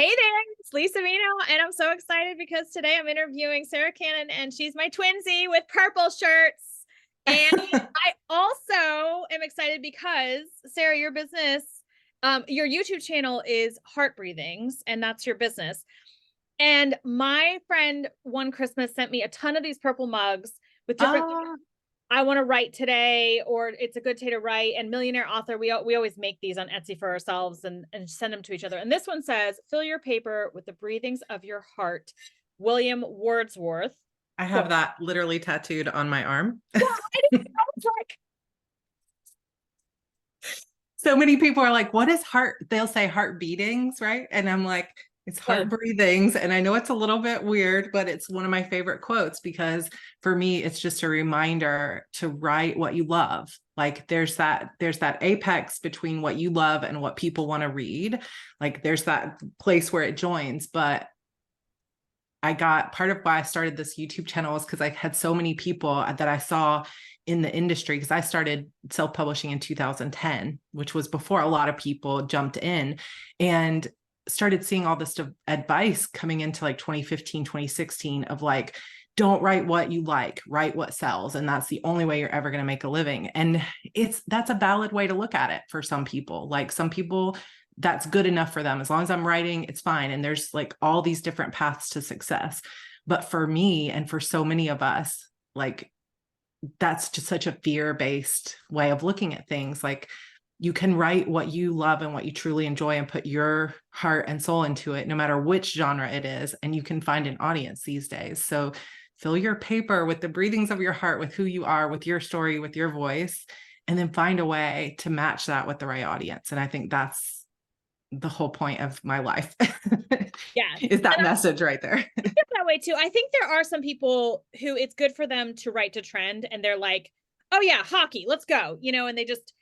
Hey there, it's Lisa Mino, and I'm so excited because today I'm interviewing Sarra Cannon, and she's my twinsy with purple shirts. And I also am excited because, Sarah, your business, your YouTube channel is Heart Breathings, and that's your business. And my friend one Christmas sent me a ton of these purple mugs with different I want to write today, or it's a good day to write. And Millionaire Author, we always make these on Etsy for ourselves and send them to each other. And this one says, fill your paper with the breathings of your heart, William Wordsworth. I have that literally tattooed on my arm. So many people are like, what is heart? They'll say heart beatings, right? And I'm like, it's heart breathings. And I know it's a little bit weird, but it's one of my favorite quotes because for me, it's just a reminder to write what you love. Like there's that apex between what you love and what people want to read. Like there's that place where it joins. But I got part of why I started this YouTube channel was because I had so many people that I saw in the industry, because I started self-publishing in 2010, which was before a lot of people jumped in, and started seeing all this advice coming into like 2015, 2016 of like, don't write what you like, write what sells. And that's the only way you're ever going to make a living. And that's a valid way to look at it for some people. Like some people, that's good enough for them. As long as I'm writing, it's fine. And there's like all these different paths to success. But for me, and for so many of us, like that's just such a fear-based way of looking at things. Like you can write what you love and what you truly enjoy and put your heart and soul into it, no matter which genre it is. And you can find an audience these days. So fill your paper with the breathings of your heart, with who you are, with your story, with your voice, and then find a way to match that with the right audience. And I think that's the whole point of my life. Yeah. Is that message right there. That way too. I think there are some people who it's good for them to write to trend and they're like, oh yeah, hockey, let's go, and they just,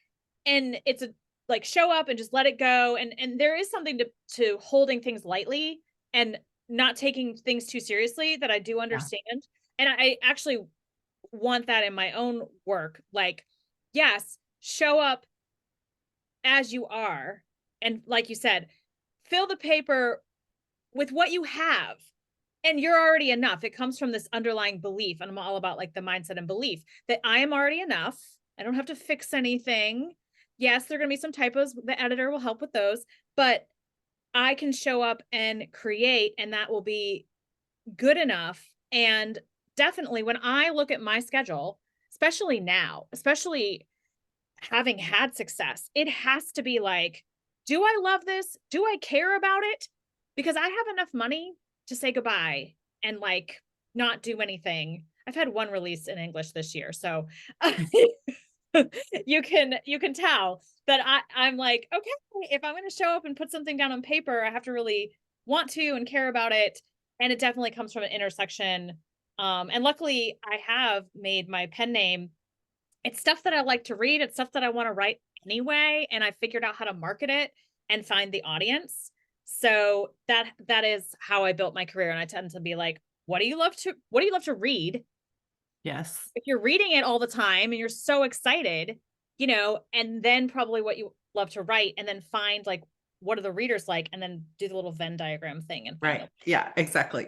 and it's a like show up and just let it go. And there is something to holding things lightly and not taking things too seriously that I do understand. Yeah. And I actually want that in my own work. Like, yes, show up as you are. And like you said, fill the paper with what you have. And you're already enough. It comes from this underlying belief. And I'm all about like the mindset and belief that I am already enough. I don't have to fix anything. Yes, there are going to be some typos. The editor will help with those, but I can show up and create, and that will be good enough. And definitely when I look at my schedule, especially now, especially having had success, it has to be like, do I love this? Do I care about it? Because I have enough money to say goodbye and like not do anything. I've had one release in English this year, so you can tell that I'm like, okay, if I'm going to show up and put something down on paper, I have to really want to and care about it. And it definitely comes from an intersection. And luckily I have made my pen name. It's stuff that I like to read. It's stuff that I want to write anyway. And I figured out how to market it and find the audience. So that is how I built my career. And I tend to be like, what do you love to read? Yes. If you're reading it all the time and you're so excited, and then probably what you love to write, and then find like, what are the readers like? And then do the little Venn diagram thing. And right. Yeah, exactly.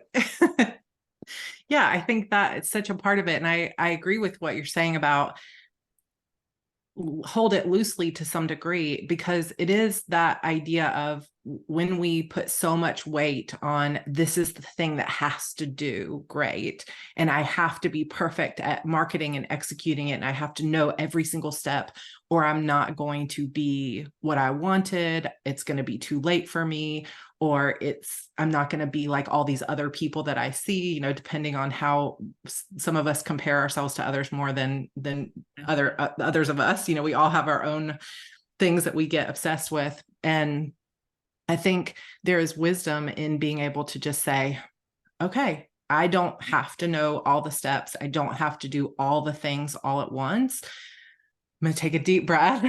Yeah, I think that it's such a part of it. And I agree with what you're saying about hold it loosely to some degree, because it is that idea of when we put so much weight on this is the thing that has to do great, and I have to be perfect at marketing and executing it, and I have to know every single step, or I'm not going to be what I wanted, it's going to be too late for me, or I'm not going to be like all these other people that I see, depending on how some of us compare ourselves to others more than others of us, we all have our own things that we get obsessed with. And I think there is wisdom in being able to just say, okay, I don't have to know all the steps. I don't have to do all the things all at once. I'm going to take a deep breath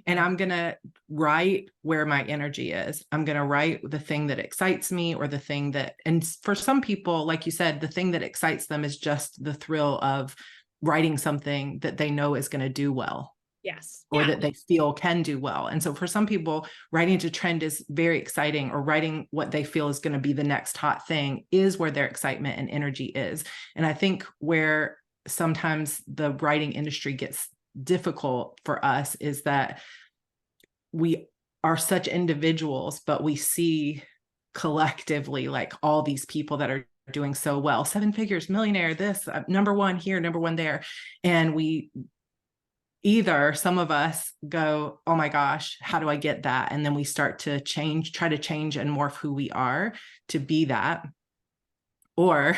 and I'm going to write where my energy is. I'm going to write the thing that excites me, or the thing that, and for some people, like you said, the thing that excites them is just the thrill of writing something that they know is going to do well. Yes. or Yeah. that they feel can do well. And so for some people, writing to trend is very exciting, or writing what they feel is going to be the next hot thing is where their excitement and energy is. And I think where sometimes the writing industry gets difficult for us is that we are such individuals, but we see collectively like all these people that are doing so well, 7 figures, millionaire, this, number one here, number one there. And we either, some of us go, oh my gosh, how do I get that? And then we start to change, try to change and morph who we are to be that. Or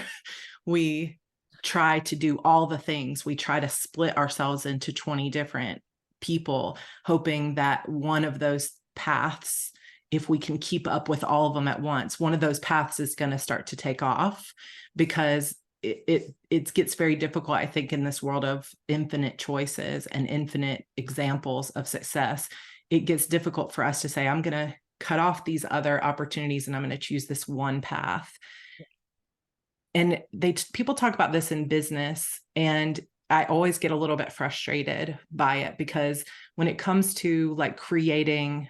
we try to do all the things. We try to split ourselves into 20 different people, hoping that one of those paths, if we can keep up with all of them at once, one of those paths is going to start to take off, because it gets very difficult, I think, in this world of infinite choices and infinite examples of success. It gets difficult for us to say, I'm going to cut off these other opportunities and I'm going to choose this one path. And people talk about this in business, and I always get a little bit frustrated by it, because when it comes to like creating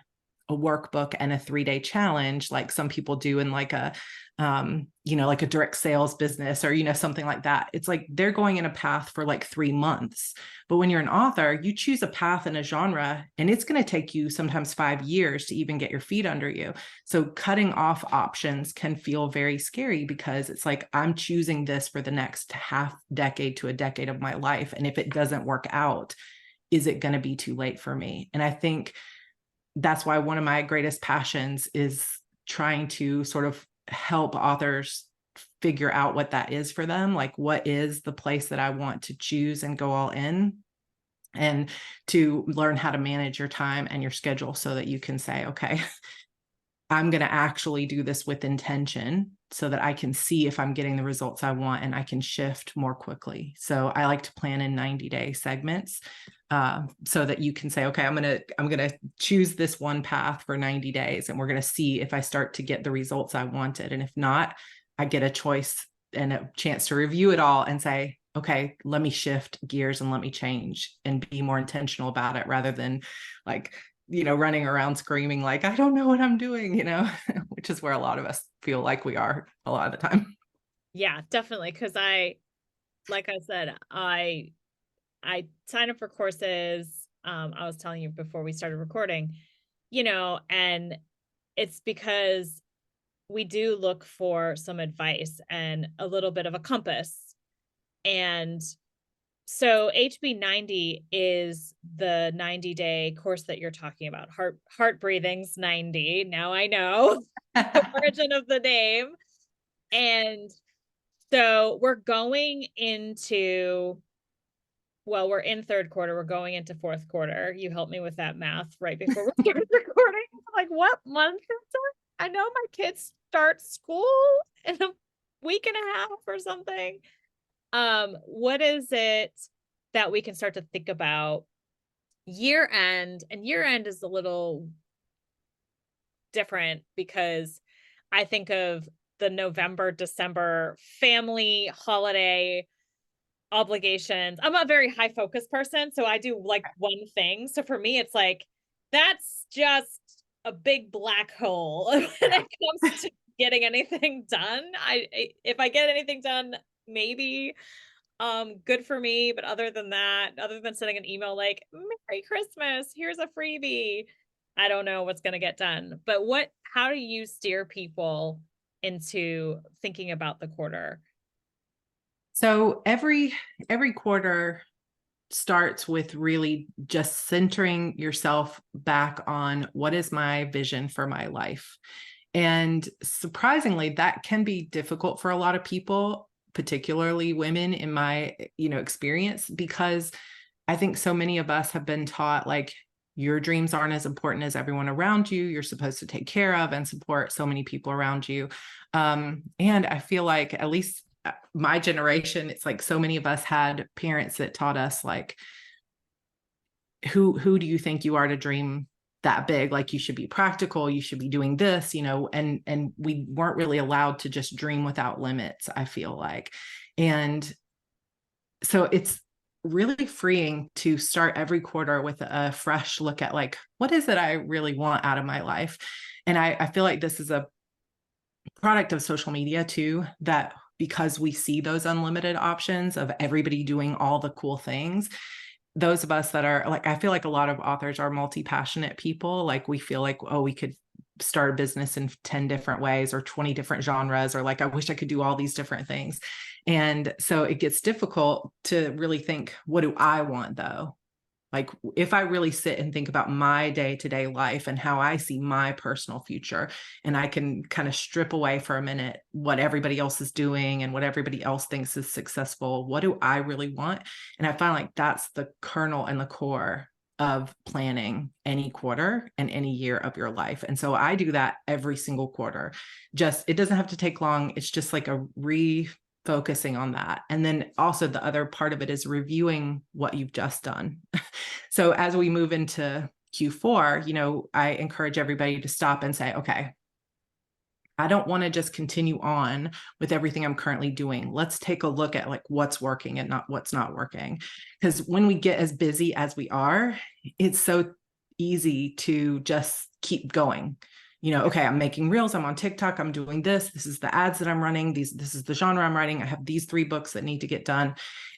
a workbook and a 3-day challenge, like some people do in like a, like a direct sales business, or, something like that, it's like they're going in a path for like 3 months. But when you're an author, you choose a path in a genre, and it's going to take you sometimes 5 years to even get your feet under you. So cutting off options can feel very scary, because it's like, I'm choosing this for the next half decade to a decade of my life. And if it doesn't work out, is it going to be too late for me? And I think that's why one of my greatest passions is trying to sort of help authors figure out what that is for them. Like, what is the place that I want to choose and go all in, and to learn how to manage your time and your schedule so that you can say, okay, I'm going to actually do this with intention, so that I can see if I'm getting the results I want, and I can shift more quickly. So I like to plan in 90-day segments, so that you can say, okay, I'm going to choose this one path for 90 days, and we're going to see if I start to get the results I wanted. And if not, I get a choice and a chance to review it all and say, okay, let me shift gears and let me change and be more intentional about it, rather than like, running around screaming like, I don't know what I'm doing, which is where a lot of us feel like we are a lot of the time. Yeah, definitely. Cause like I said, I sign up for courses. I was telling you before we started recording, and it's because we do look for some advice and a little bit of a compass. And so HB90 is the 90-day course that you're talking about. Heart Breathing's 90. Now I know the origin of the name. And so we're in third quarter. We're going into fourth quarter. You helped me with that math right before we started recording. Like, what month is it? I know my kids start school in a week and a half or something. What is it that we can start to think about year end? And year end is a little different, because I think of the November, December family holiday obligations. I'm a very high focus person, so I do like one thing. So for me, it's like, that's just a big black hole when it comes to getting anything done. If I get anything done, maybe good for me, but other than that, other than sending an email like, Merry Christmas, here's a freebie, I don't know what's going to get done. But how do you steer people into thinking about the quarter? So every quarter starts with really just centering yourself back on, what is my vision for my life? And surprisingly, that can be difficult for a lot of people, particularly women in my, experience, because I think so many of us have been taught like, your dreams aren't as important as everyone around you. You're supposed to take care of and support so many people around you. And I feel like, at least my generation, it's like so many of us had parents that taught us like, who do you think you are to dream that big? Like, you should be practical, you should be doing this, and we weren't really allowed to just dream without limits, I feel like. And so it's really freeing to start every quarter with a fresh look at like, what is it I really want out of my life? And I feel like this is a product of social media too, that because we see those unlimited options of everybody doing all the cool things, those of us that are like, I feel like a lot of authors are multi-passionate people. Like we feel like, oh, we could start a business in 10 different ways or 20 different genres, or like, I wish I could do all these different things. And so it gets difficult to really think, what do I want though? Like if I really sit and think about my day-to-day life and how I see my personal future, and I can kind of strip away for a minute what everybody else is doing and what everybody else thinks is successful, what do I really want? And I find like that's the kernel and the core of planning any quarter and any year of your life. And so I do that every single quarter. Just, it doesn't have to take long. It's just like a focusing on that. And then also the other part of it is reviewing what you've just done. So as we move into Q4, you know, I encourage everybody to stop and say, okay, I don't want to just continue on with everything I'm currently doing. Let's take a look at like what's working and not what's not working. Because when we get as busy as we are, it's so easy to just keep going. You know, okay, I'm making reels, I'm on TikTok, I'm doing this. This is the ads that I'm running. This is the genre I'm writing. I have these 3 books that need to get done.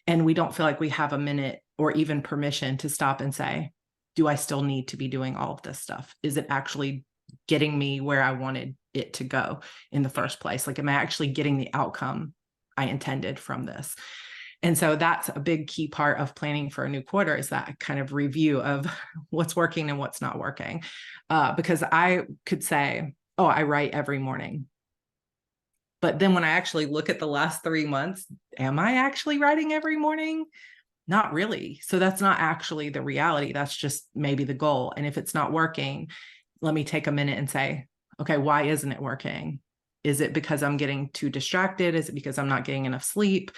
And we don't feel like we have a minute or even permission to stop and say, do I still need to be doing all of this stuff? Is it actually getting me where I wanted it to go in the first place? Like, am I actually getting the outcome I intended from this? And so that's a big key part of planning for a new quarter, is that kind of review of what's working and what's not working. Because I could say, oh, I write every morning. But then when I actually look at the last 3 months, am I actually writing every morning? Not really. So that's not actually the reality. That's just maybe the goal. And if it's not working, let me take a minute and say, okay, why isn't it working? Is it because I'm getting too distracted? Is it because I'm not getting enough sleep?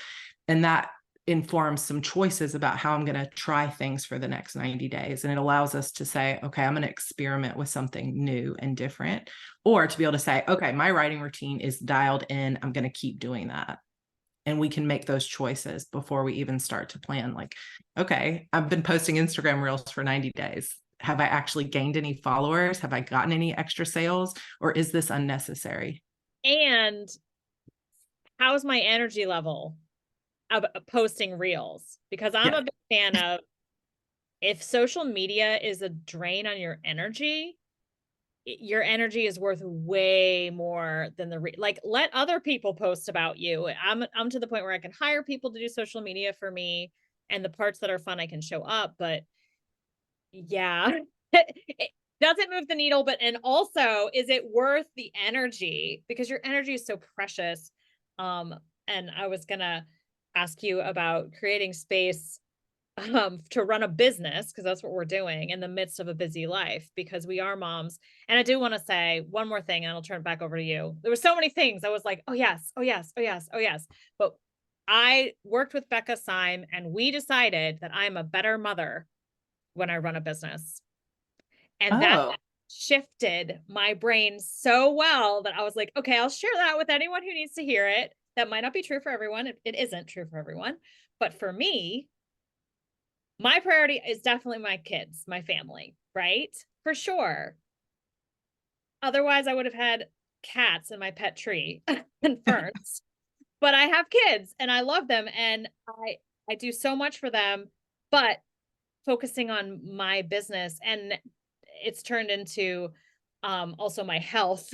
And that informs some choices about how I'm going to try things for the next 90 days. And it allows us to say, okay, I'm going to experiment with something new and different, or to be able to say, okay, my writing routine is dialed in. I'm going to keep doing that. And we can make those choices before we even start to plan. Like, okay, I've been posting Instagram reels for 90 days. Have I actually gained any followers? Have I gotten any extra sales? Or is this unnecessary? And how's my energy level of posting reels? Because I'm a big fan of, if social media is a drain on your energy is worth way more than like, let other people post about you. I'm to the point where I can hire people to do social media for me, and the parts that are fun I can show up. But yeah, it doesn't move the needle. But, and also, is it worth the energy? Because your energy is so precious. And I was gonna ask you about creating space to run a business, because that's what we're doing in the midst of a busy life, because we are moms. And I do want to say one more thing, and I'll turn it back over to you. There were so many things I was like, oh yes, oh yes, oh yes, oh yes. But I worked with Becca Syme, and we decided that I'm a better mother when I run a business. And that shifted my brain so well that I was like, okay, I'll share that with anyone who needs to hear it. That might not be true for everyone. It isn't true for everyone. But for me, my priority is definitely my kids, my family, right? For sure. Otherwise, I would have had cats in my pet tree and ferns. But I have kids and I love them, and I do so much for them, but focusing on my business, and it's turned into also my health,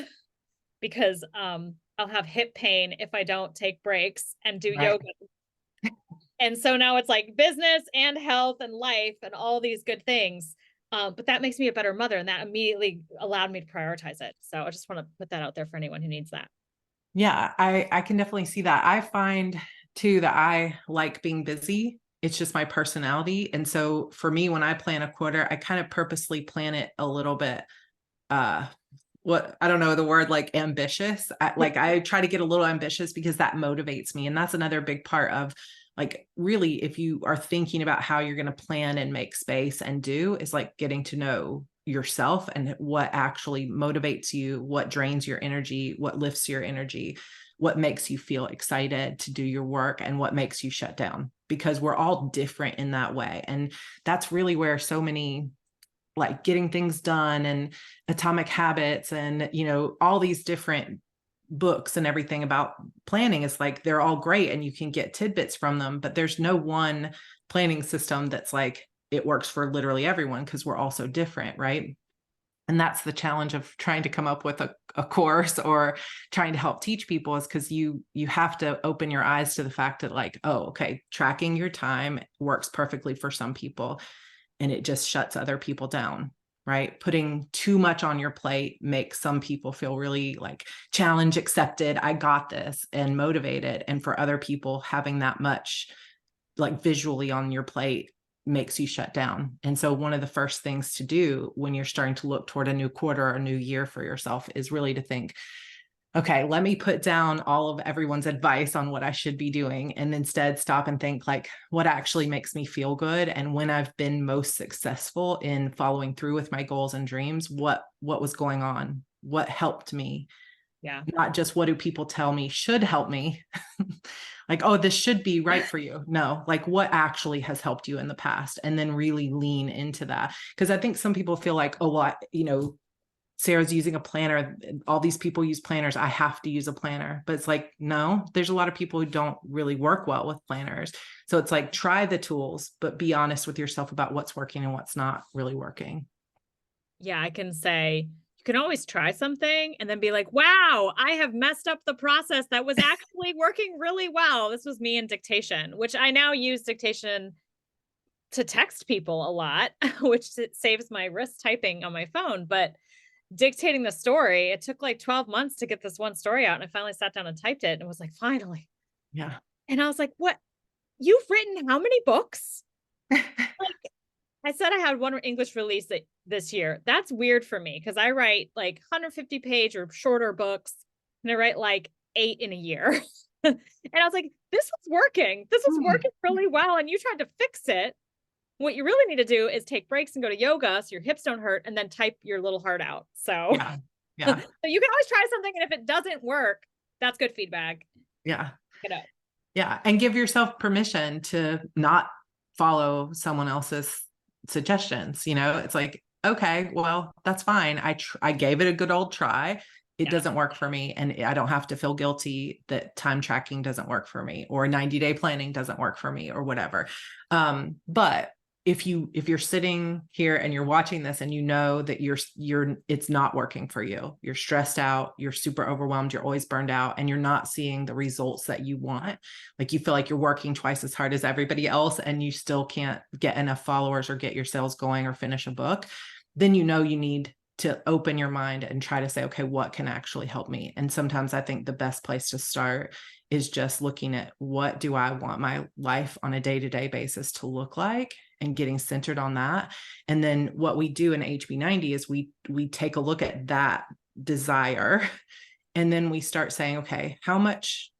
because I'll have hip pain if I don't take breaks and do yoga. And so now it's like business and health and life and all these good things. But that makes me a better mother, and that immediately allowed me to prioritize it. So I just want to put that out there for anyone who needs that. Yeah, I can definitely see that. I find too that I like being busy. It's just my personality. And so for me, when I plan a quarter, I kind of purposely plan it a little bit, what, I don't know the word, like ambitious. I try to get a little ambitious because that motivates me. And that's another big part of, like, really, if you are thinking about how you're going to plan and make space and do, is like getting to know yourself and what actually motivates you, what drains your energy, what lifts your energy, what makes you feel excited to do your work, and what makes you shut down. because we're all different in that way. And that's really where so many, like Getting Things Done and Atomic Habits and, all these different books and everything about planning, is like, they're all great and you can get tidbits from them, but there's no one planning system that's like, it works for literally everyone, because we're all so different, right? And that's the challenge of trying to come up with a course or trying to help teach people, is because you have to open your eyes to the fact that, like, oh, okay, tracking your time works perfectly for some people and it just shuts other people down, right? Putting too much on your plate makes some people feel really like challenge accepted, I got this, and motivated. And for other people, having that much like visually on your plate makes you shut down. And so one of the first things to do when you're starting to look toward a new quarter or a new year for yourself is really to think, okay, let me put down all of everyone's advice on what I should be doing, and instead stop and think, like, what actually makes me feel good, and when I've been most successful in following through with my goals and dreams, what was going on, what helped me. Yeah. Not just what do people tell me should help me. Like, oh, this should be right for you. No, like, what actually has helped you in the past, and then really lean into that. Because I think some people feel like, oh, well, Sarah's using a planner. All these people use planners. I have to use a planner. But it's like, no, there's a lot of people who don't really work well with planners. So it's like, try the tools, but be honest with yourself about what's working and what's not really working. Yeah, I can say you can always try something and then be like, wow, I have messed up the process that was actually working really well. This was me in dictation, which I now use dictation to text people a lot, which saves my wrist typing on my phone. But dictating the story, it took like 12 months to get this one story out. And I finally sat down and typed it and was like, finally. Yeah. And I was like, what? You've written how many books? Like, I said I had one English release this year. That's weird for me because I write like 150-page or shorter books, and I write like 8 in a year. And I was like, this was working. This was working really well. And you tried to fix it. What you really need to do is take breaks and go to yoga so your hips don't hurt, and then type your little heart out. So, Yeah. So you can always try something, and if it doesn't work, that's good feedback. Yeah. Get up. Yeah. And give yourself permission to not follow someone else's suggestions. It's like, okay, well, that's fine. I gave it a good old try. It doesn't work for me. And I don't have to feel guilty that time tracking doesn't work for me, or 90-day planning doesn't work for me, or whatever. But if you're sitting here and you're watching this and you know that it's not working for you, you're stressed out, you're super overwhelmed, you're always burned out, and you're not seeing the results that you want, like you feel like you're working twice as hard as everybody else and you still can't get enough followers or get your sales going or finish a book, then you need to open your mind and try to say, okay, what can actually help me? And sometimes I think the best place to start is just looking at, what do I want my life on a day-to-day basis to look like, and getting centered on that. And then what we do in HB90 is we take a look at that desire, and then we start saying, okay, how much,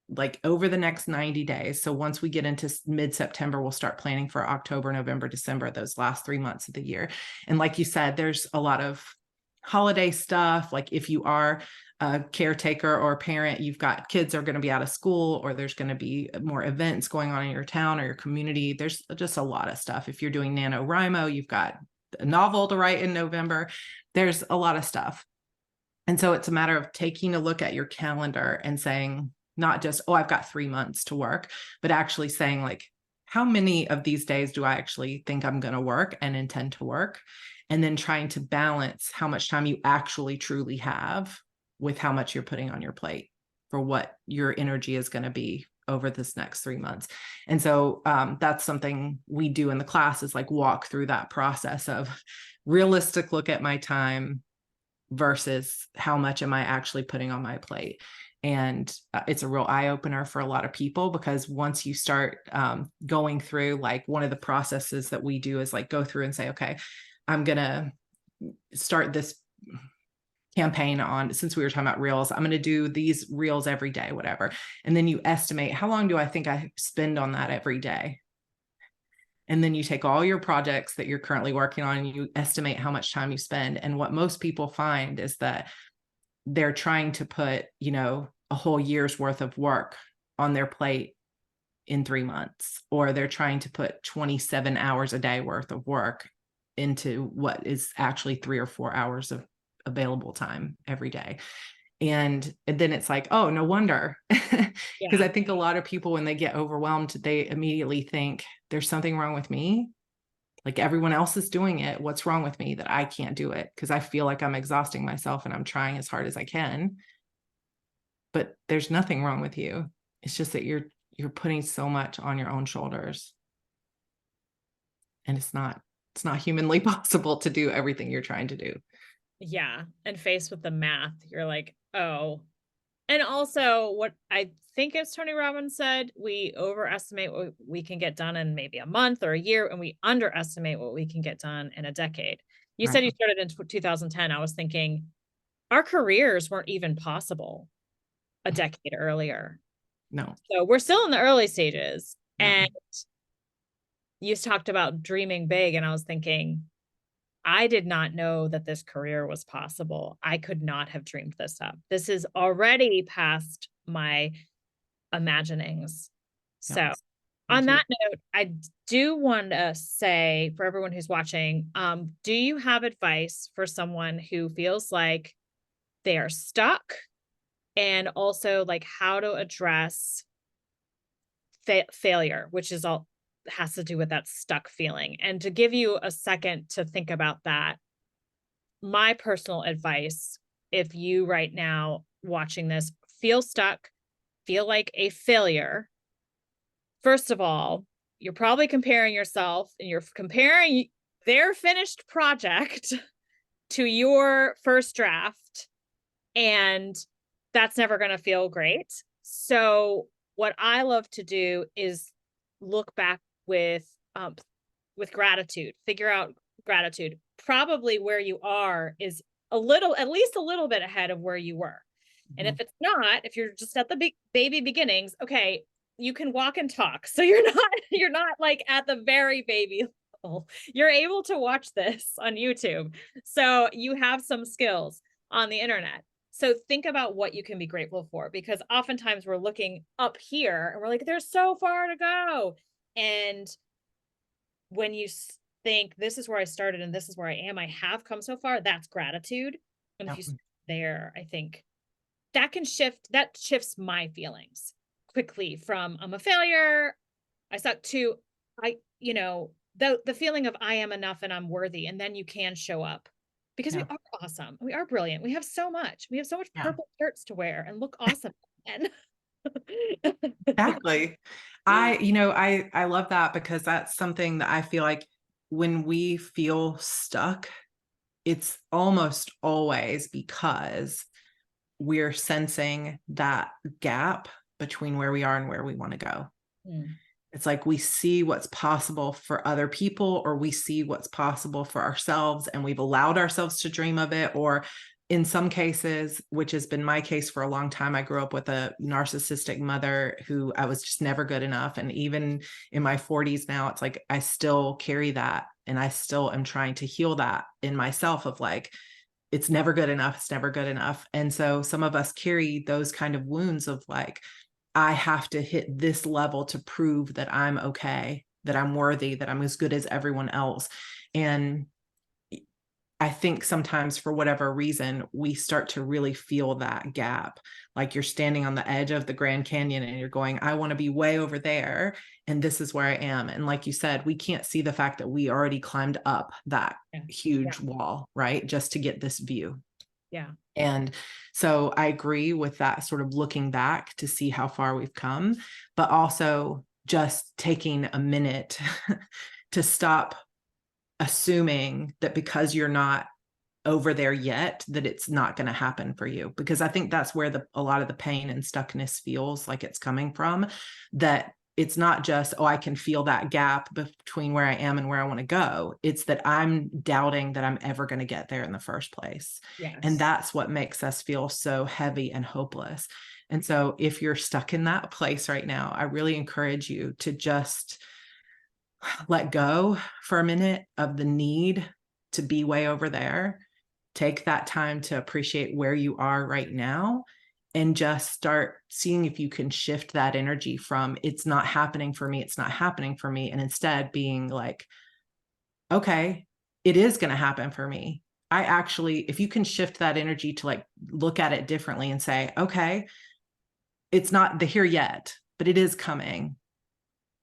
like over the next 90 days. So once we get into mid-September, we'll start planning for October, November, December, those last 3 months of the year. And like you said, there's a lot of holiday stuff. Like if you are a caretaker or a parent, you've got kids are going to be out of school, or there's going to be more events going on in your town or your community. There's just a lot of stuff. If you're doing NaNoWriMo, you've got a novel to write in November. There's a lot of stuff. And so it's a matter of taking a look at your calendar and saying, not just, oh, I've got 3 months to work, but actually saying, like, how many of these days do I actually think I'm going to work and intend to work? And then trying to balance how much time you actually truly have with how much you're putting on your plate for what your energy is going to be over this next 3 months. And so that's something we do in the class, is like walk through that process of realistic look at my time versus how much am I actually putting on my plate. And it's a real eye opener for a lot of people, because once you start going through, like, one of the processes that we do is like go through and say, okay, I'm going to start this campaign on, since we were talking about reels, I'm going to do these reels every day, whatever. And then you estimate, how long do I think I spend on that every day? And then you take all your projects that you're currently working on and you estimate how much time you spend. And what most people find is that they're trying to put, a whole year's worth of work on their plate in 3 months, or they're trying to put 27 hours a day worth of work into what is actually 3 or 4 hours of available time every day. And then it's like, oh, no wonder. Because I Yeah. think a lot of people, when they get overwhelmed, they immediately think there's something wrong with me. Like everyone else is doing it. What's wrong with me that I can't do it? Because I feel like I'm exhausting myself and I'm trying as hard as I can. But there's nothing wrong with you. It's just that you're putting so much on your own shoulders. And it's not humanly possible to do everything you're trying to do. Yeah. And faced with the math, you're like, oh. And also, what I think it's Tony Robbins said, we overestimate what we can get done in maybe a month or a year, and we underestimate what we can get done in a decade. You said Right. you started in 2010. I was thinking our careers weren't even possible a decade earlier. No. So we're still in the early stages. Yeah. And you talked about dreaming big, and I was thinking, I did not know that this career was possible. I could not have dreamed this up. This is already past my imaginings. Yep. So, Me on too. that note, I do want to say for everyone who's watching, do you have advice for someone who feels like they are stuck, and also like how to address failure, which is all has to do with that stuck feeling? And to give you a second to think about that, my personal advice, if you right now watching this feel stuck, feel like a failure, first of all, you're probably comparing yourself, and you're comparing their finished project to your first draft, and that's never going to feel great. So what I love to do is look back with gratitude, figure out gratitude. Probably where you are is at least a little bit ahead of where you were. And if Mhm. it's not, if you're just at the big baby beginnings, okay, you can walk and talk. So you're not like at the very baby level. You're able to watch this on YouTube. So you have some skills on the internet. So think about what you can be grateful for, because oftentimes we're looking up here and we're like, there's so far to go. And when you think this is where I started and this is where I am, I have come so far, that's gratitude. And if Yep. you start there, I think that shifts my feelings quickly from I'm a failure, I suck, to the feeling of I am enough and I'm worthy. And then you can show up because we Yeah. are awesome. We are brilliant. We have so much. We have so much Yeah. purple shirts to wear and look awesome. And Exactly. I love that, because that's something that I feel like when we feel stuck, it's almost always because we're sensing that gap between where we are and where we want to go. Mm, It's like we see what's possible for other people, or we see what's possible for ourselves, and we've allowed ourselves to dream of it. Or in some cases, which has been my case for a long time, I grew up with a narcissistic mother who I was just never good enough. And even in my 40s now, it's like I still carry that, and I still am trying to heal that in myself of like, it's never good enough. It's never good enough. And so some of us carry those kind of wounds of like, I have to hit this level to prove that I'm okay, that I'm worthy, that I'm as good as everyone else. And I think sometimes for whatever reason, we start to really feel that gap. Like you're standing on the edge of the Grand Canyon and you're going, I want to be way over there. And this is where I am. And like you said, we can't see the fact that we already climbed up that yeah. Yeah. huge wall, right? Just to get this view. Yeah. And so I agree with that, sort of looking back to see how far we've come, but also just taking a minute to stop assuming that because you're not over there yet, that it's not going to happen for you. Because I think that's where a lot of the pain and stuckness feels like it's coming from, that it's not just, oh, I can feel that gap between where I am and where I want to go. It's that I'm doubting that I'm ever going to get there in the first place. And Yes. that's what makes us feel so heavy and hopeless. And so if you're stuck in that place right now, I really encourage you to just let go for a minute of the need to be way over there. Take that time to appreciate where you are right now, and just start seeing if you can shift that energy from it's not happening for me, it's not happening for me, and instead being like, okay, it is going to happen for me. I actually, if you can shift that energy to like look at it differently and say, okay, it's not the here yet, but it is coming.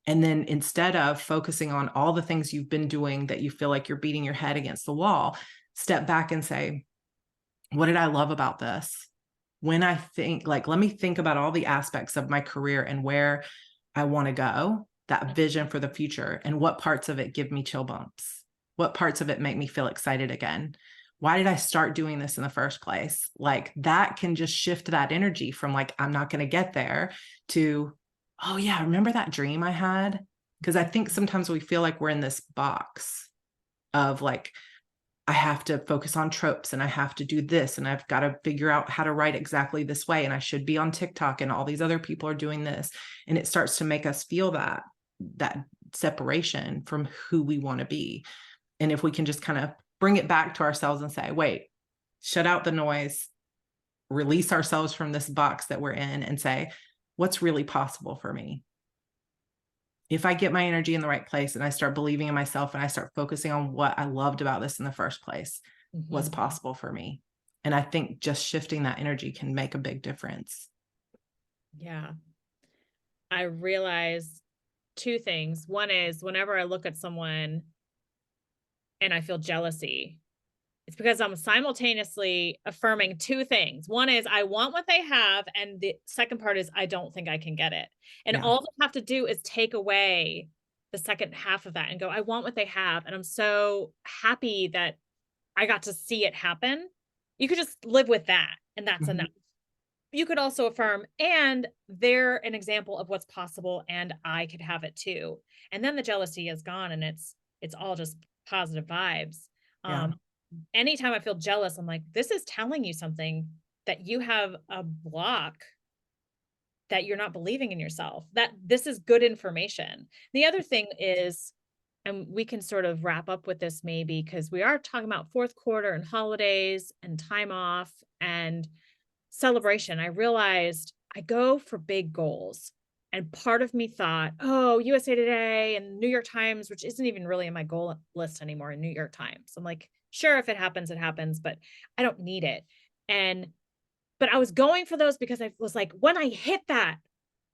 And then instead of focusing on all the things you've been doing that you feel like you're beating your head against the wall, step back and say, what did I love about this? When I think, like, let me think about all the aspects of my career and where I want to go, that vision for the future, and what parts of it give me chill bumps? What parts of it make me feel excited again? Why did I start doing this in the first place? Like, that can just shift that energy from like, I'm not going to get there to, oh yeah, remember that dream I had? Because I think sometimes we feel like we're in this box of like, I have to focus on tropes and I have to do this and I've got to figure out how to write exactly this way. And I should be on TikTok and all these other people are doing this. And it starts to make us feel that separation from who we want to be. And if we can just kind of bring it back to ourselves and say, wait, shut out the noise, release ourselves from this box that we're in and say, what's really possible for me? If I get my energy in the right place and I start believing in myself and I start focusing on what I loved about this in the first place, what's possible for me. And I think just shifting that energy can make a big difference. Yeah. I realize two things. One is whenever I look at someone and I feel jealousy, it's because I'm simultaneously affirming two things. One is I want what they have. And the second part is I don't think I can get it. And Yeah. all I have to do is take away the second half of that and go, I want what they have. And I'm so happy that I got to see it happen. You could just live with that. And that's enough. You could also affirm, and they're an example of what's possible. And I could have it too. And then the jealousy is gone and it's all just positive vibes. Yeah. Anytime I feel jealous, I'm like, this is telling you something that you have a block, that you're not believing in yourself, that this is good information. The other thing is, and we can sort of wrap up with this maybe, because we are talking about fourth quarter and holidays and time off and celebration. I realized I go for big goals. And part of me thought, oh, USA Today and New York Times, which isn't even really in my goal list anymore in New York Times. I'm like, sure, if it happens, it happens, but I don't need it. But I was going for those because I was like, when I hit that,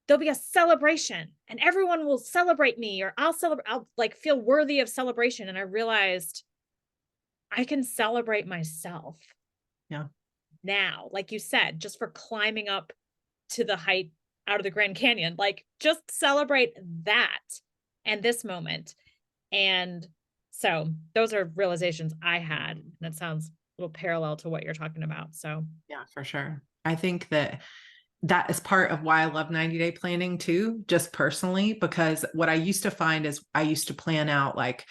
there'll be a celebration and everyone will celebrate me, or I'll like feel worthy of celebration. And I realized I can celebrate myself. Yeah. Now, like you said, just for climbing up to the height out of the Grand Canyon, like just celebrate that and this moment. And so those are realizations I had. And it sounds a little parallel to what you're talking about. So Yeah, for sure. I think that is part of why I love 90-day planning too, just personally, because what I used to find is I used to plan out like,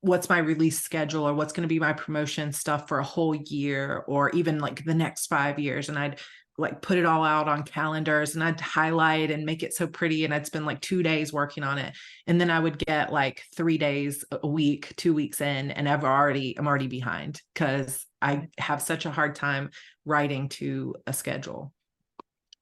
what's my release schedule or what's going to be my promotion stuff for a whole year or even like the next 5 years. And I'd like put it all out on calendars and I'd highlight and make it so pretty. And I'd spend like 2 days working on it. And then I would get like 3 days a week, 2 weeks in, and I'm already behind because I have such a hard time writing to a schedule.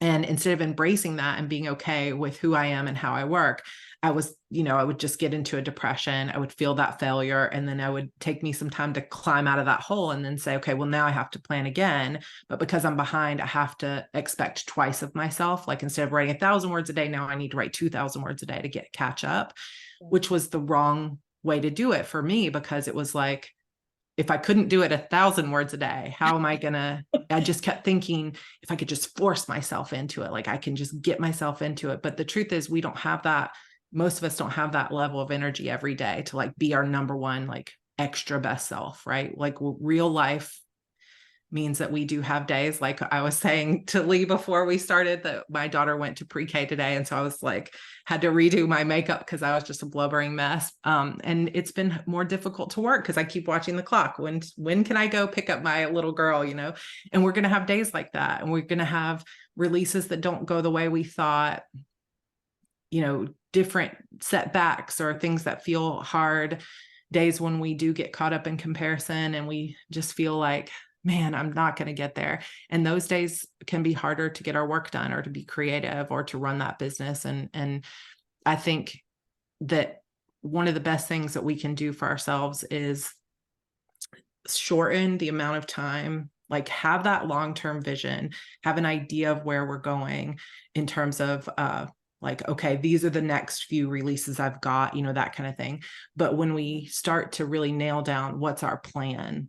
And instead of embracing that and being okay with who I am and how I work, I would just get into a depression. I would feel that failure. And then I would take me some time to climb out of that hole and then say, okay, well, now I have to plan again. But because I'm behind, I have to expect twice of myself. Like instead of writing 1,000 words a day, now I need to write 2,000 words a day to catch up, which was the wrong way to do it for me, because it was like, if I couldn't do it 1,000 words a day, how am I gonna, I just kept thinking if I could just force myself into it, like I can just get myself into it. But the truth is we don't have that. Most of us don't have that level of energy every day to like be our number one, like extra best self, right? Like real life means that we do have days, like I was saying to Lee before we started, that my daughter went to pre-K today. And so I was like, had to redo my makeup because I was just a blubbering mess. And it's been more difficult to work because I keep watching the clock. When can I go pick up my little girl, and we're going to have days like that. And we're going to have releases that don't go the way we thought, different setbacks or things that feel hard, days when we do get caught up in comparison and we just feel like man, I'm not going to get there. And those days can be harder to get our work done or to be creative or to run that business. And I think that one of the best things that we can do for ourselves is shorten the amount of time, like have that long-term vision, have an idea of where we're going in terms of like, okay, these are the next few releases I've got, you know, that kind of thing. But when we start to really nail down what's our plan,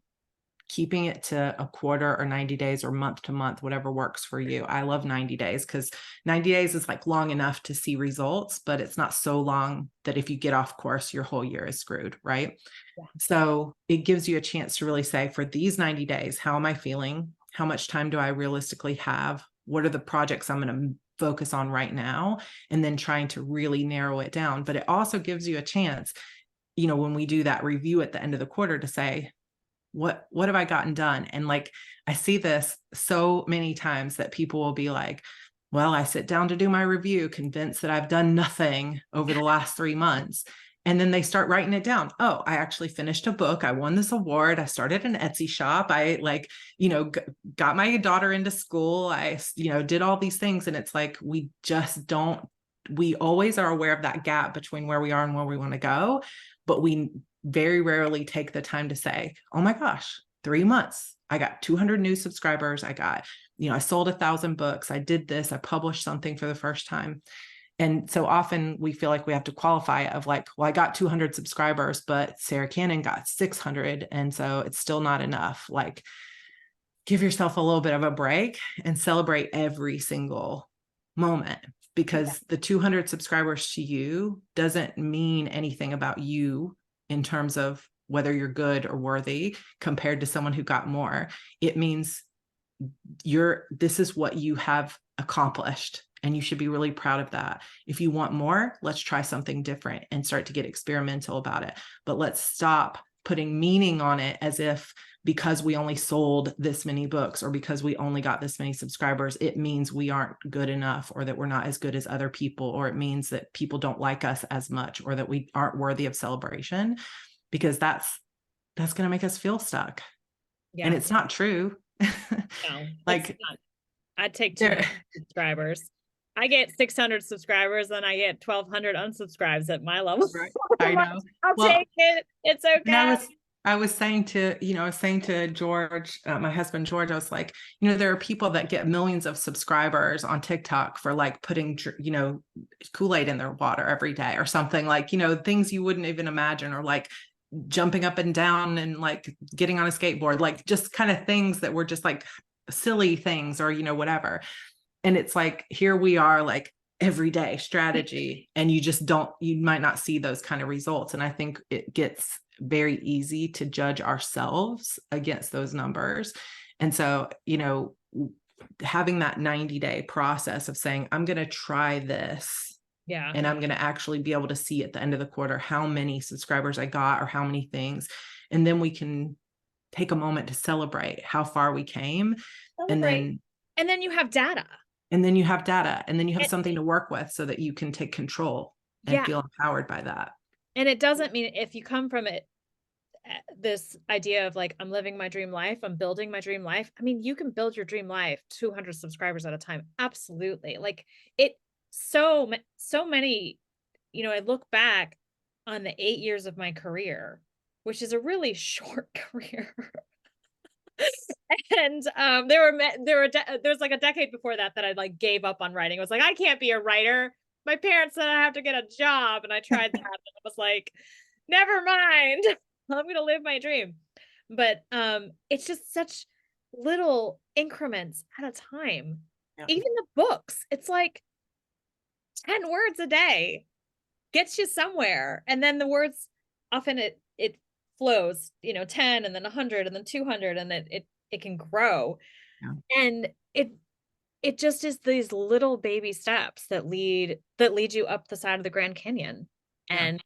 keeping it to a quarter or 90 days or month to month, whatever works for you. I love 90 days because 90 days is like long enough to see results, but it's not so long that if you get off course, your whole year is screwed, right? Yeah. So it gives you a chance to really say, for these 90 days, how am I feeling? How much time do I realistically have? What are the projects I'm going to focus on right now? And then trying to really narrow it down. But it also gives you a chance, you know, when we do that review at the end of the quarter to say, what have I gotten done? And like, I see this so many times that people will be like, well, I sit down to do my review, convinced that I've done nothing over the last 3 months. And then they start writing it down. Oh, I actually finished a book. I won this award. I started an Etsy shop. I like, you know, got my daughter into school. I, you know, did all these things. And it's like, we just don't, we always are aware of that gap between where we are and where we want to go. But we very rarely take the time to say, oh my gosh, 3 months, I got 200 new subscribers. I got, you know, I sold 1,000 books. I did this. I published something for the first time. And so often we feel like we have to qualify of like, well, I got 200 subscribers, but Sarra Cannon got 600. And so it's still not enough. Like, give yourself a little bit of a break and celebrate every single moment, because the 200 subscribers to you doesn't mean anything about you in terms of whether you're good or worthy compared to someone who got more. It means this is what you have accomplished, and you should be really proud of that. If you want more, let's try something different and start to get experimental about it. But let's stop putting meaning on it as if because we only sold this many books or because we only got this many subscribers, it means we aren't good enough, or that we're not as good as other people, or it means that people don't like us as much, or that we aren't worthy of celebration, because that's going to make us feel stuck. Yeah. And it's not true. No, like, I'd take 200 subscribers. I get 600 subscribers, and I get 1,200 unsubscribes at my level. Right. I know. I'll take it. It's okay. I was saying to George, my husband, George, I was like, you know, there are people that get millions of subscribers on TikTok for like putting, you know, Kool-Aid in their water every day or something, like, you know, things you wouldn't even imagine, or like jumping up and down and like getting on a skateboard, like just kind of things that were just like silly things, or, you know, whatever. And it's like, here we are, like everyday strategy, and you might not see those kind of results. And I think it gets very easy to judge ourselves against those numbers. And so, you know, having that 90-day process of saying, I'm going to try this. Yeah. And I'm going to actually be able to see at the end of the quarter how many subscribers I got or how many things. And then we can take a moment to celebrate how far we came. And then you have data. And then you have data, and then you have something to work with so that you can take control and feel empowered by that. And it doesn't mean, if you come from it, this idea of like, I'm living my dream life, I'm building my dream life. I mean, you can build your dream life 200 subscribers at a time. Absolutely. Like so many, you know, I look back on the 8 years of my career, which is a really short career. And there's like a decade before that I like gave up on writing. I was like, I can't be a writer. My parents said I have to get a job, and I tried that, and I was like, never mind. I'm gonna live my dream. But it's just such little increments at a time. Yeah. Even the books, it's like 10 words a day gets you somewhere, and then the words often it flows, you know, 10 and then 100 and then 200, and it can grow. Yeah. And it just is these little baby steps that lead you up the side of the Grand Canyon. Yeah.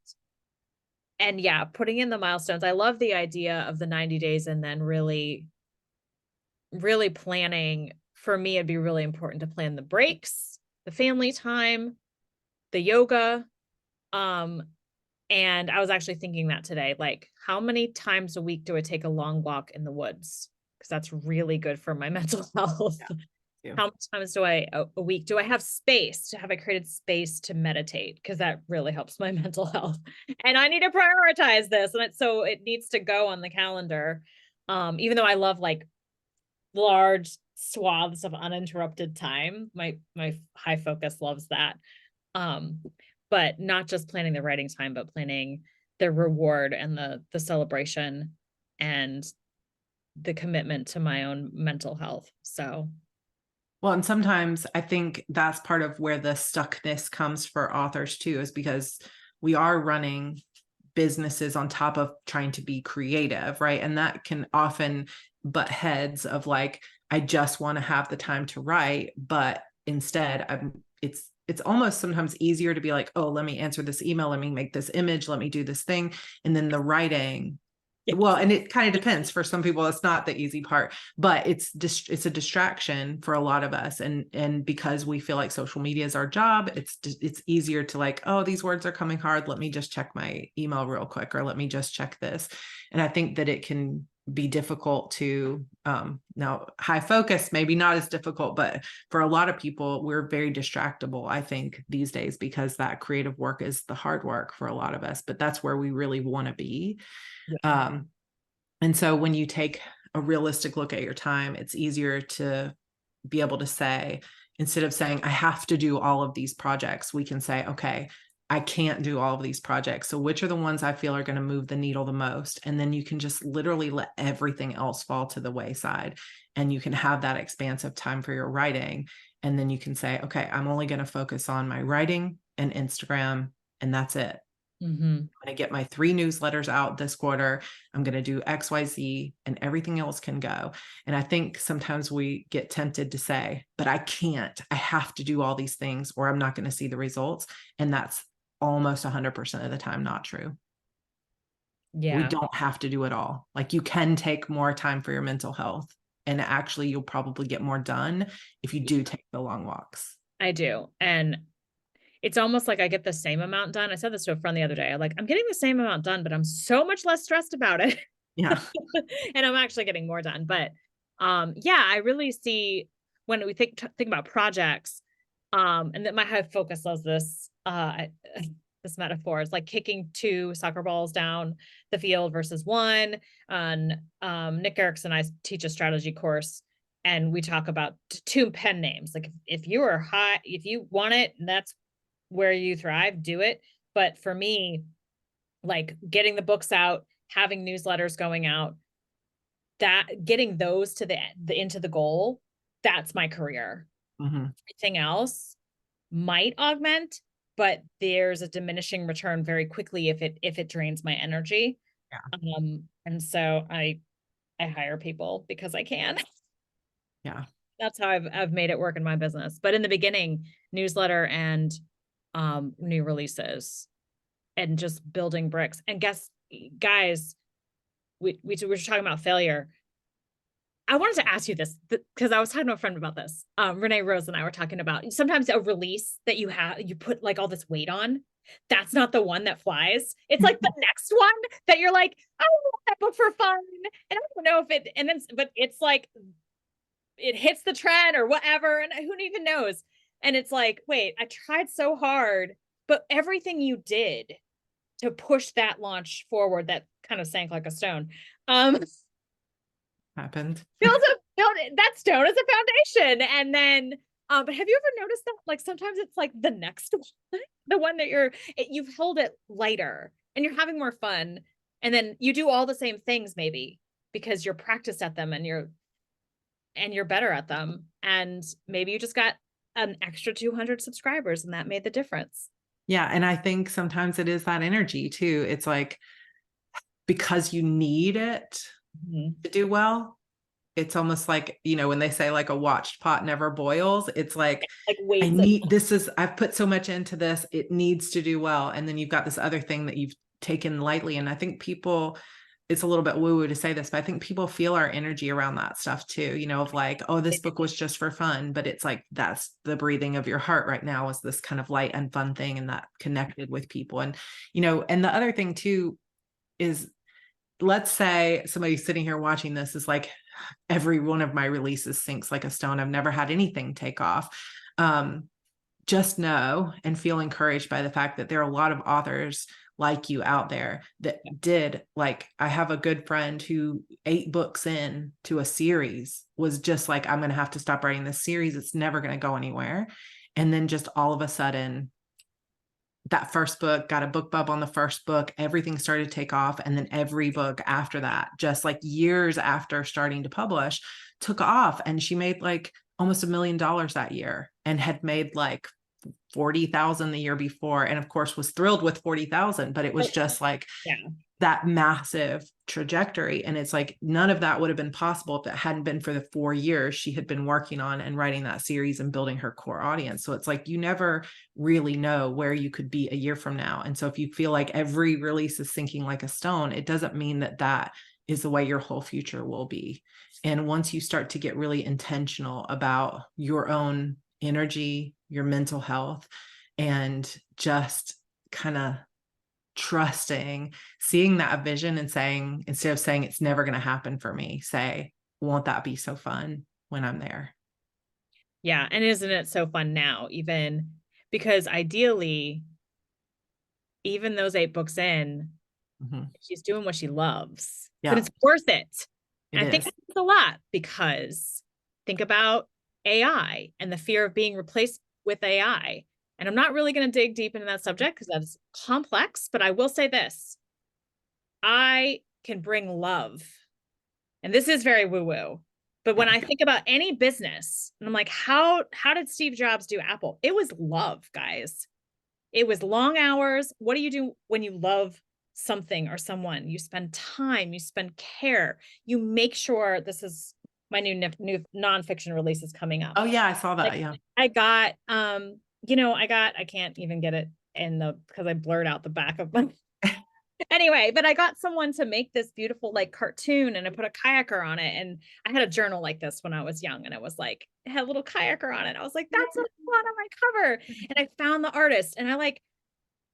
And yeah, putting in the milestones. I love the idea of the 90 days, and then really planning. For me, it'd be really important to plan the breaks, the family time, the yoga. And I was actually thinking that today, like, how many times a week do I take a long walk in the woods? because that's really good for my mental health. Yeah. How many times do I a week do I have space to have I created space to meditate? Because that really helps my mental health. And I need to prioritize this. And so it needs to go on the calendar. Even though I love like large swaths of uninterrupted time. My high focus loves that. Um, but not just planning the writing time, but planning the reward and the celebration and the commitment to my own mental health. So Well, and sometimes I think that's part of where the stuckness comes for authors too, is because we are running businesses on top of trying to be creative, right? And that can often butt heads of like, I just want to have the time to write, but instead it's almost sometimes easier to be like, oh, let me answer this email, let me make this image, let me do this thing. And then the writing, well, and it kind of depends. For some people, it's not the easy part, but it's a distraction for a lot of us. And because we feel like social media is our job, it's easier to like, oh, these words are coming hard. Let me just check my email real quick, or let me just check this. And I think that it can be difficult to, now high focus, maybe not as difficult, but for a lot of people, we're very distractible, I think, these days, because that creative work is the hard work for a lot of us, but that's where we really want to be. yeah. And so when you take a realistic look at your time, it's easier to be able to say, instead of saying, I have to do all of these projects, we can say, okay, I can't do all of these projects. So which are the ones I feel are going to move the needle the most? And then you can just literally let everything else fall to the wayside, and you can have that expansive time for your writing. And then you can say, okay, I'm only going to focus on my writing and Instagram, and that's it. Mm-hmm. I'm going to get my 3 newsletters out this quarter. I'm going to do XYZ, and everything else can go. And I think sometimes we get tempted to say, but I can't, I have to do all these things or I'm not going to see the results. And that's almost 100% of the time not true. We Yeah. don't have to do it all. Like, you can take more time for your mental health, and actually you'll probably get more done if you do take the long walks. I do. And it's almost like I get the same amount done. I said this to a friend the other day. I'm getting the same amount done, but I'm so much less stressed about it. Yeah. And I'm actually getting more done. But yeah, I really see when we think about projects, and that my high focus loves this this metaphor is like kicking 2 soccer balls down the field versus 1. And Nick Erickson and I teach a strategy course, and we talk about 2 pen names. Like if you are high, if you want it, and that's where you thrive, do it. But for me, like getting the books out, having newsletters going out, that getting those to the into the goal, that's my career. Mm-hmm. Everything else might augment, but there's a diminishing return very quickly if it drains my energy. Yeah. And so I hire people because I can. Yeah. That's how I've made it work in my business. But in the beginning, newsletter and new releases and just building bricks. And guys, we were talking about failure. I wanted to ask you this because I was talking to a friend about this. Renee Rose and I were talking about sometimes a release that you put like all this weight on. That's not the one that flies. It's like the next one that you're like, I want that book for fun. And I don't know if it, and then, but it's like, it hits the trend or whatever. And who even knows? And it's like, wait, I tried so hard, but everything you did to push that launch forward, that kind of sank like a stone. Happened. Build that stone as a foundation. And then, but have you ever noticed that? Like sometimes it's like the next one, the one that you've held it lighter and you're having more fun. And then you do all the same things maybe because you're practiced at them and you're better at them. And maybe you just got an extra 200 subscribers and that made the difference. Yeah. And I think sometimes it is that energy too. It's like, because you need it to do well. It's almost like, when they say like a watched pot never boils, it's like I've put so much into this, it needs to do well. And then you've got this other thing that you've taken lightly. And I think people, it's a little bit woo-woo to say this, but I think people feel our energy around that stuff too, of like, oh, this book was just for fun, but it's like, that's the breathing of your heart right now, is this kind of light and fun thing, and that connected with people. And, and the other thing too is, let's say somebody sitting here watching this is like, every one of my releases sinks like a stone. I've never had anything take off. Just know and feel encouraged by the fact that there are a lot of authors like you out there that did, like, I have a good friend who 8 books in to a series was just like, I'm going to have to stop writing this series. It's never going to go anywhere. And then just all of a sudden, that first book got a book bub on the first book, everything started to take off. And then every book after that, just like years after starting to publish, took off. And she made like almost $1 million that year and had made like 40,000 the year before. And of course was thrilled with 40,000, but it was just like that massive trajectory. And it's like, none of that would have been possible if it hadn't been for the 4 years she had been working on and writing that series and building her core audience. So it's like, you never really know where you could be a year from now. And so if you feel like every release is sinking like a stone, it doesn't mean that that is the way your whole future will be. And once you start to get really intentional about your own energy, your mental health, and just kind of trusting, seeing that vision and saying, instead of saying it's never going to happen for me, say, won't that be so fun when I'm there? Yeah. And isn't it so fun now, even because ideally, even those 8 books in, she's doing what she loves, but it's worth it. And I think that's a lot, because think about AI and the fear of being replaced with AI. And I'm not really going to dig deep into that subject because that's complex, but I will say this. I can bring love. And this is very woo-woo. But when I think about any business, and I'm like, how did Steve Jobs do Apple? It was love, guys. It was long hours. What do you do when you love something or someone? You spend time, you spend care, you make sure. This is my new nonfiction release is coming up. Oh yeah, I saw that. Like, yeah. I got, I can't even get it because I blurred out the back of my, anyway, but I got someone to make this beautiful like cartoon, and I put a kayaker on it. And I had a journal like this when I was young, and it was like, it had a little kayaker on it. I was like, that's what I want on my cover. And I found the artist, and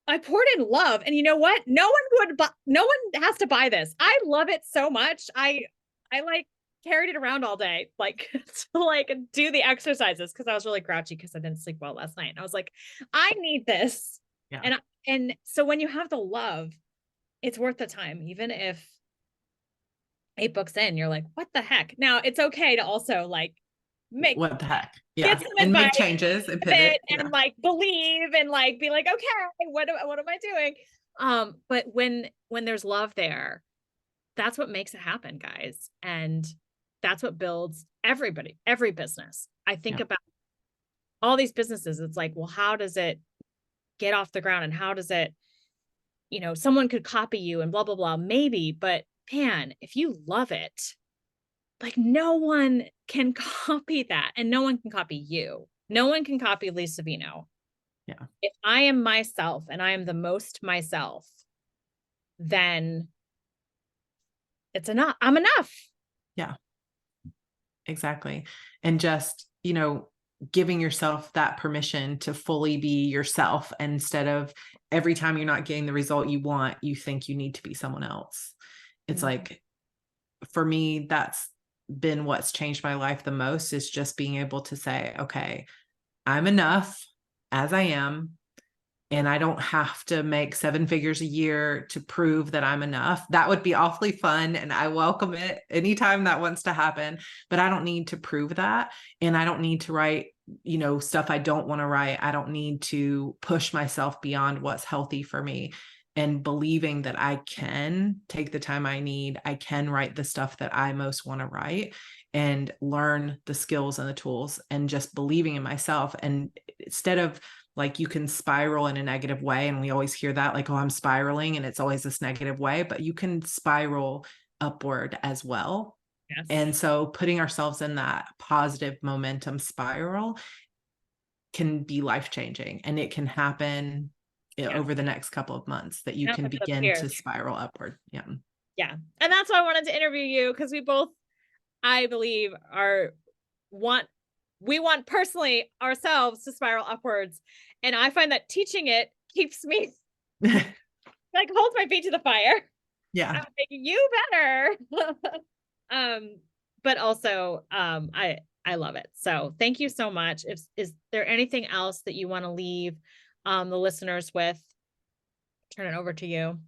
I poured in love. And you know what? No one has to buy this. I love it so much. I like carried it around all day, like to like do the exercises, because I was really grouchy because I didn't sleep well last night. And I was like, I need this. Yeah. And so when you have the love, it's worth the time, even if 8 books in, you're like, what the heck? Now it's okay to also like make what the heck, yeah, and make changes and pivot and like believe and like be like, okay, what am I doing? But when there's love there, that's what makes it happen, guys. And that's what builds every business. I think about all these businesses. It's like, well, how does it get off the ground? And how does it, someone could copy you and blah, blah, blah, maybe, but man, if you love it, like no one can copy that, and no one can copy you. No one can copy Lisa Vino. Yeah. If I am myself and I am the most myself, then it's enough. I'm enough. Yeah, exactly. And just, giving yourself that permission to fully be yourself, instead of every time you're not getting the result you want, you think you need to be someone else. It's like, for me, that's been what's changed my life the most, is just being able to say, okay, I'm enough as I am. And I don't have to make 7 figures a year to prove that I'm enough. That would be awfully fun, and I welcome it anytime that wants to happen, but I don't need to prove that. And I don't need to write, stuff I don't want to write. I don't need to push myself beyond what's healthy for me. And believing that I can take the time I need, I can write the stuff that I most want to write and learn the skills and the tools, and just believing in myself. And instead of like, you can spiral in a negative way, and we always hear that, like, oh, I'm spiraling, and it's always this negative way, but you can spiral upward as well. Yes. And so putting ourselves in that positive momentum spiral can be life-changing, and it can happen over the next couple of months, that you can begin to spiral upward. Yeah. Yeah. And that's why I wanted to interview you, because we both, I believe, we want personally ourselves to spiral upwards. And I find that teaching it keeps me like holds my feet to the fire. Yeah. I'm making you better. but also, I love it. So thank you so much. Is there anything else that you want to leave, the listeners with? Turn it over to you.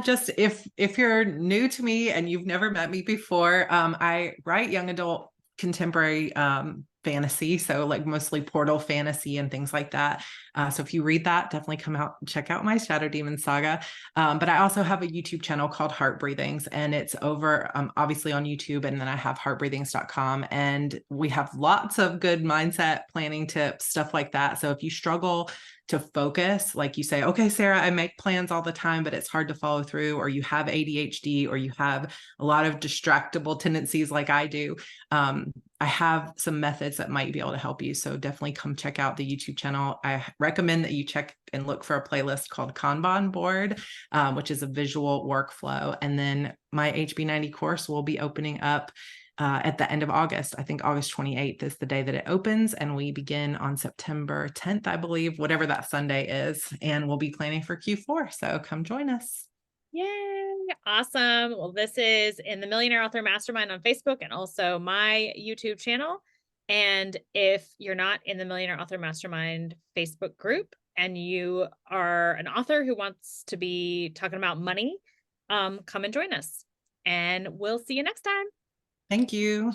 Just if you're new to me and you've never met me before, I write young adult contemporary fantasy, so like mostly portal fantasy and things like that. So if you read that, definitely come out and check out my Shadow Demon Saga. But I also have a YouTube channel called Heart Breathings, and it's over obviously on YouTube, and then I have heartbreathings.com, and we have lots of good mindset planning tips, stuff like that. So if you struggle to focus, like you say, okay, Sarah, I make plans all the time, but it's hard to follow through, or you have ADHD, or you have a lot of distractible tendencies like I do. I have some methods that might be able to help you. So definitely come check out the YouTube channel. I recommend that you check and look for a playlist called Kanban board, which is a visual workflow. And then my HB90 course will be opening up at the end of August. I think August 28th is the day that it opens, and we begin on September 10th, I believe, whatever that Sunday is. And we'll be planning for Q4. So come join us. Yay. Awesome. Well, this is in the Millionaire Author Mastermind on Facebook and also my YouTube channel. And if you're not in the Millionaire Author Mastermind Facebook group and you are an author who wants to be talking about money, come and join us. And we'll see you next time. Thank you.